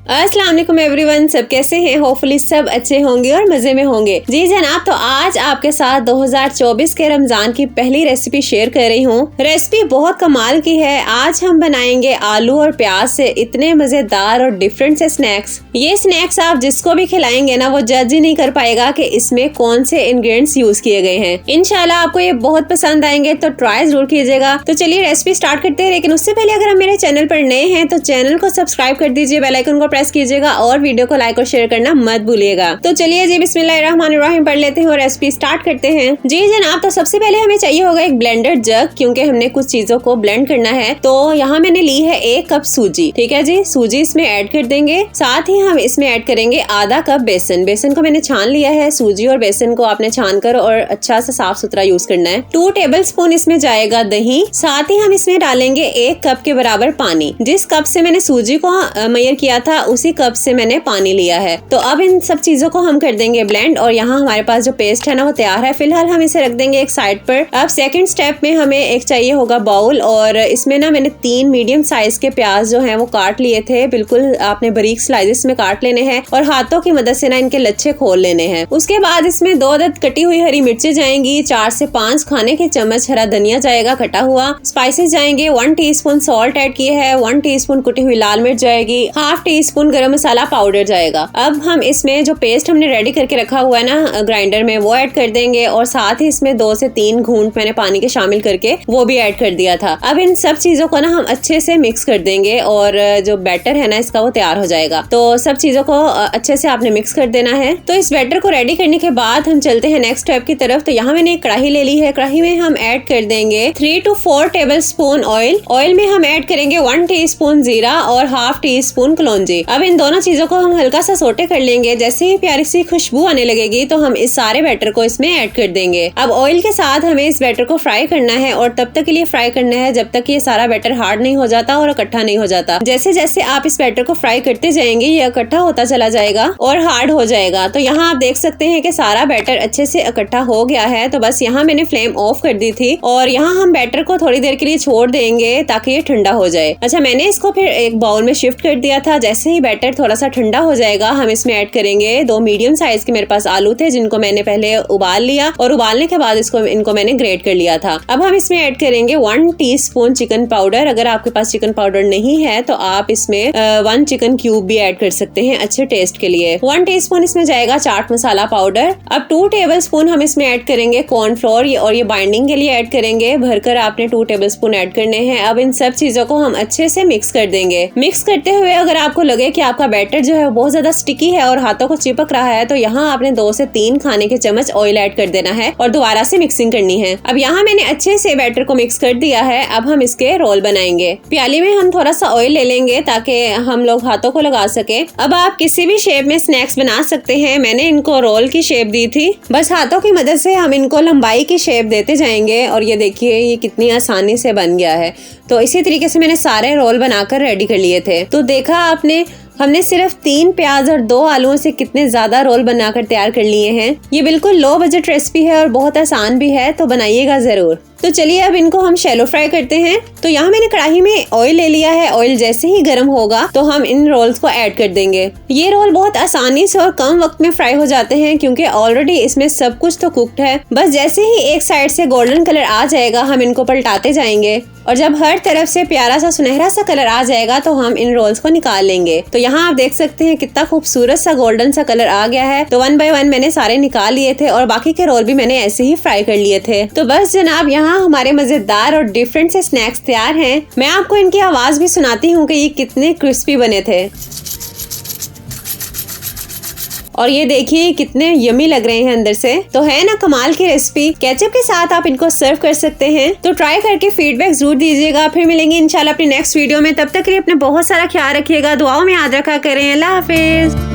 अस्सलाम वालेकुम एवरीवन, सब कैसे हैं? होपफुली सब अच्छे होंगे और मजे में होंगे। जी जनाब, तो आज आपके साथ 2024 के रमजान की पहली रेसिपी शेयर कर रही हूँ। रेसिपी बहुत कमाल की है। आज हम बनाएंगे आलू और प्याज से इतने मजेदार और डिफरेंट से स्नैक्स। ये स्नैक्स आप जिसको भी खिलाएंगे ना, वो जज ही नहीं कर पाएगा कि इसमें कौन से इंग्रेडिएंट्स यूज किए गए हैं। इंशाल्लाह आपको ये बहुत पसंद आएंगे, तो ट्राई जरूर कीजिएगा। तो चलिए रेसिपी स्टार्ट करते हैं, लेकिन उससे पहले अगर आप मेरे चैनल पर नए हैं तो चैनल को सब्सक्राइब कर दीजिए, बेल आइकन को प्रेस कीजिएगा और वीडियो को लाइक और शेयर करना मत भूलिएगा। तो चलिए जी बिस्मिल्लाहिर्रहमानिर्रहीम पढ़ लेते हैं और रेसिपी स्टार्ट करते हैं। जी जनाब, तो सबसे पहले हमें चाहिए होगा एक ब्लेंडर जग, क्योंकि हमने कुछ चीजों को ब्लेंड करना है। तो यहाँ मैंने ली है 1 कप सूजी। ठीक है जी, सूजी इसमें ऐड कर देंगे। साथ ही हम इसमें ऐड करेंगे आधा कप बेसन। बेसन को मैंने छान लिया है। सूजी और बेसन को आपने छान कर और अच्छा से साफ सुथरा यूज करना है। 2 टेबल स्पून इसमें जाएगा दही। साथ ही हम इसमें डालेंगे 1 कप के बराबर पानी। जिस कप से मैंने सूजी को मेजर किया था उसी कप से मैंने पानी लिया है। तो अब इन सब चीजों को हम कर देंगे ब्लेंड, और यहाँ हमारे पास जो पेस्ट है ना वो तैयार है। फिलहाल हम इसे रख देंगे एक साइड पर। अब सेकंड स्टेप में हमें एक चाहिए होगा बाउल, और इसमें ना मैंने 3 मीडियम साइज के प्याज जो हैं वो काट लिए थे। बिल्कुल आपने बारीक स्लाइसेस में काट लेने हैं और हाथों की मदद से ना इनके लच्छे खोल लेने हैं। उसके बाद इसमें 2 अदद कटी हुई हरी मिर्चें जाएंगी, 4 से 5 खाने के चम्मच हरा धनिया जाएगा कटा हुआ। स्पाइसेस जाएंगे 1 टीस्पून सॉल्ट ऐड किए है, 1 टीस्पून कुटी हुई लाल मिर्च जाएगी, हाफ टीस्पून गरम मसाला पाउडर जाएगा। अब हम इसमें जो पेस्ट हमने रेडी करके रखा हुआ है ना ग्राइंडर में, वो ऐड कर देंगे, और साथ ही इसमें 2 से 3 घूंट मैंने पानी के शामिल करके वो भी ऐड कर दिया था। अब इन सब चीजों को ना हम अच्छे से मिक्स कर देंगे, और जो बैटर है ना इसका वो तैयार हो जाएगा। तो सब चीजों को अच्छे से आपने मिक्स कर देना है। तो इस बैटर को रेडी करने के बाद हम चलते हैं नेक्स्ट स्टेप की तरफ। तो यहाँ मैंने एक कढ़ाई ले ली है। कढ़ाई में हम ऐड कर देंगे 3 to 4 table spoon oil. Oil में हम ऐड करेंगे 1 टीस्पून जीरा और हाफ टीस्पून कलौंजी। अब इन दोनों चीजों को हम हल्का सा सोटे कर लेंगे। जैसे ही प्यारी सी खुशबू आने लगेगी तो हम इस सारे बैटर को इसमें ऐड कर देंगे। अब ऑयल के साथ हमें इस बैटर को फ्राई करना है, और तब तक के लिए फ्राई करना है जब तक ये सारा बैटर हार्ड नहीं हो जाता और इकट्ठा नहीं हो जाता। जैसे जैसे आप इस बैटर को फ्राई करते जाएंगे ये इकट्ठा होता चला जाएगा और हार्ड हो जाएगा। तो यहाँ आप देख सकते हैं कि सारा बैटर अच्छे से इकट्ठा हो गया है। तो बस यहाँ मैंने फ्लेम ऑफ कर दी थी, और यहाँ हम बैटर को थोड़ी देर के लिए छोड़ देंगे ताकि ये ठंडा हो जाए। अच्छा, मैंने इसको फिर एक बाउल में शिफ्ट कर दिया था। जैसे ही बैटर थोड़ा सा ठंडा हो जाएगा हम इसमें ऐड करेंगे 2 मीडियम साइज के मेरे पास आलू थे, जिनको मैंने पहले उबाल लिया, और उबालने के बाद इनको मैंने ग्रेट कर लिया था। अब हम इसमें ऐड करेंगे 1 टीस्पून चिकन पाउडर। अगर आपके पास चिकन पाउडर नहीं है तो आप इसमें 1 चिकन क्यूब भी ऐड कर सकते हैं अच्छे टेस्ट के लिए। 1 टीस्पून इसमें जाएगा चाट मसाला पाउडर। अब 2 टेबल स्पून हम इसमें ऐड करेंगे कॉर्नफ्लोर, और ये बाइंडिंग के लिए ऐड करेंगे। भरकर आपने 2 टेबल स्पून ऐड करने हैं। अब इन सब चीजों को हम अच्छे से मिक्स कर देंगे। मिक्स करते हुए अगर आपको लगे कि आपका बैटर जो है बहुत ज्यादा स्टिकी है और हाथों को चिपक रहा है, तो यहाँ आपने 2 से 3 खाने के चम्मच ऑयल ऐड कर देना है और दोबारा से मिक्सिंग करनी है। अब यहाँ मैंने अच्छे से बैटर को मिक्स कर दिया है। अब हम इसके रोल बनाएंगे। प्याली में हम थोड़ा सा ऑयल ले लेंगे ताकि हम लोग हाथों को लगा सके। अब आप किसी भी शेप में स्नैक्स बना सकते हैं। मैंने इनको रोल की शेप दी थी। बस हाथों की मदद से हम इनको लंबाई की शेप देते जाएंगे, और ये देखिए ये कितनी आसानी से बन गया है। तो इसी तरीके से मैंने सारे रोल बनाकर रेडी कर लिए थे। तो देखा आपने, हमने सिर्फ 3 प्याज और 2 आलूओं से कितने ज्यादा रोल बनाकर तैयार कर लिए हैं। ये बिल्कुल लो बजट रेसिपी है और बहुत आसान भी है, तो बनाइएगा जरूर। तो चलिए अब इनको हम शैलो फ्राई करते हैं। तो यहाँ मैंने कढ़ाई में ऑयल ले लिया है। ऑयल जैसे ही गर्म होगा तो हम इन रोल्स को ऐड कर देंगे। ये रोल बहुत आसानी से और कम वक्त में फ्राई हो जाते हैं, क्योंकि ऑलरेडी इसमें सब कुछ तो कुक्ड है। बस जैसे ही एक साइड से गोल्डन कलर आ जाएगा हम इनको पलटाते जाएंगे, और जब हर तरफ से प्यारा सा सुनहरा सा कलर आ जाएगा तो हम इन रोल्स को निकाल लेंगे। तो यहाँ आप देख सकते हैं कितना खूबसूरत सा गोल्डन सा कलर आ गया है। तो 1 बाय 1 मैंने सारे निकाल लिए थे, और बाकी के रोल भी मैंने ऐसे ही फ्राई कर लिए थे। तो बस जनाब, यहाँ हमारे मजेदार और डिफरेंट से स्नैक्स तैयार हैं। मैं आपको इनकी आवाज भी सुनाती हूँ कि ये कितने क्रिस्पी बने थे, और ये देखिए कितने यमी लग रहे हैं अंदर से। तो है ना कमाल की रेसिपी। केचप के साथ आप इनको सर्व कर सकते हैं। तो ट्राई करके फीडबैक जरूर दीजिएगा। फिर मिलेंगे इंशाल्लाह अपनी नेक्स्ट वीडियो में। तब तक के लिए अपने बहुत सारा ख्याल रखिएगा। दुआओं में याद रखा करें। अल्लाह हाफिज।